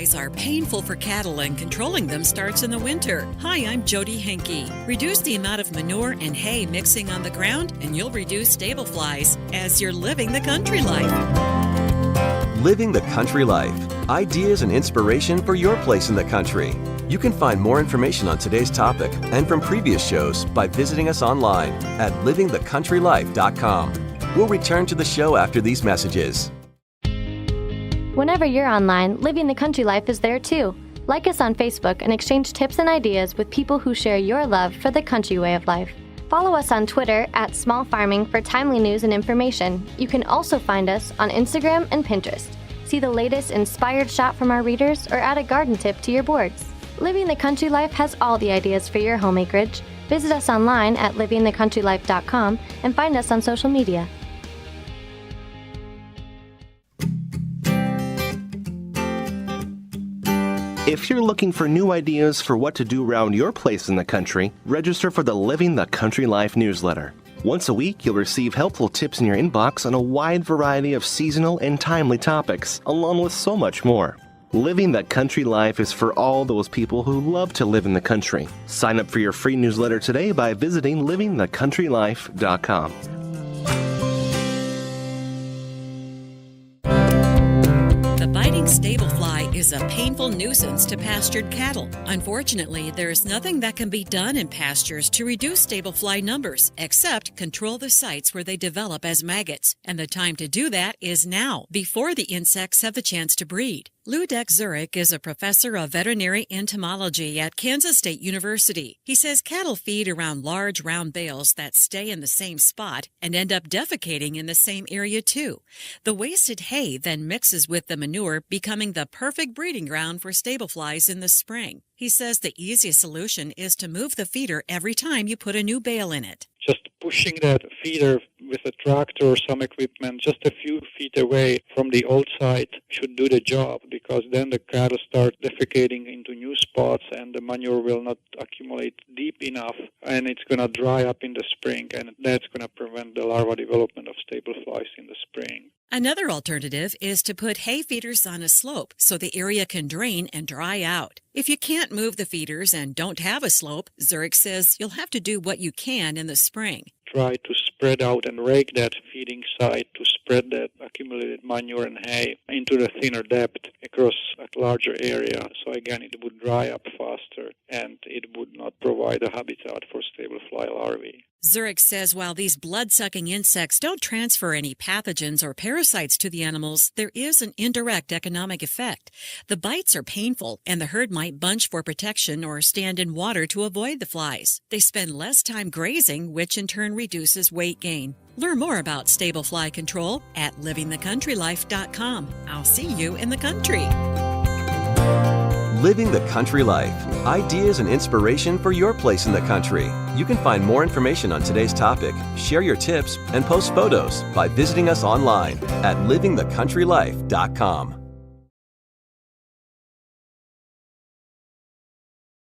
flies are painful for cattle and controlling them starts in the winter. Hi, I'm Jody Henke. Reduce the amount of manure and hay mixing on the ground and you'll reduce stable flies as you're living the country life. Living the Country Life. Ideas and inspiration for your place in the country. You can find more information on today's topic and from previous shows by visiting us online at livingthecountrylife.com. We'll return to the show after these messages. Whenever you're online, Living the Country Life is there too. Like us on Facebook and exchange tips and ideas with people who share your love for the country way of life. Follow us on Twitter at Small Farming for timely news and information. You can also find us on Instagram and Pinterest. See the latest inspired shot from our readers or add a garden tip to your boards. Living the Country Life has all the ideas for your home acreage. Visit us online at livingthecountrylife.com and find us on social media. If you're looking for new ideas for what to do around your place in the country, register for the Living the Country Life newsletter. Once a week, you'll receive helpful tips in your inbox on a wide variety of seasonal and timely topics, along with so much more. Living the Country Life is for all those people who love to live in the country. Sign up for your free newsletter today by visiting livingthecountrylife.com. The biting stable fly is a painful nuisance to pastured cattle. Unfortunately, there is nothing that can be done in pastures to reduce stable fly numbers, except control the sites where they develop as maggots. And the time to do that is now, before the insects have the chance to breed. Ludek Zurich is a professor of veterinary entomology at Kansas State University. He says cattle feed around large round bales that stay in the same spot and end up defecating in the same area too. The wasted hay then mixes with the manure, becoming the perfect breeding ground for stable flies in the spring. He says the easiest solution is to move the feeder every time you put a new bale in it. Just pushing that feeder with a tractor or some equipment just a few feet away from the old site should do the job, because then the cattle start defecating into new spots and the manure will not accumulate deep enough and it's going to dry up in the spring, and that's going to prevent the larva development of stable flies in the spring. Another alternative is to put hay feeders on a slope so the area can drain and dry out. If you can't move the feeders and don't have a slope, Zurich says you'll have to do what you can in the spring. Try to spread out and rake that feeding site to spread that accumulated manure and hay into the thinner depth across a larger area. So again, it would dry up faster and it would not provide a habitat for stable fly larvae. Zurich says while these blood-sucking insects don't transfer any pathogens or parasites to the animals, there is an indirect economic effect. The bites are painful, and the herd might bunch for protection or stand in water to avoid the flies. They spend less time grazing, which in turn reduces weight gain. Learn more about stable fly control at livingthecountrylife.com. I'll see you in the country. Living the Country Life. Ideas and inspiration for your place in the country. You can find more information on today's topic, share your tips, and post photos by visiting us online at livingthecountrylife.com.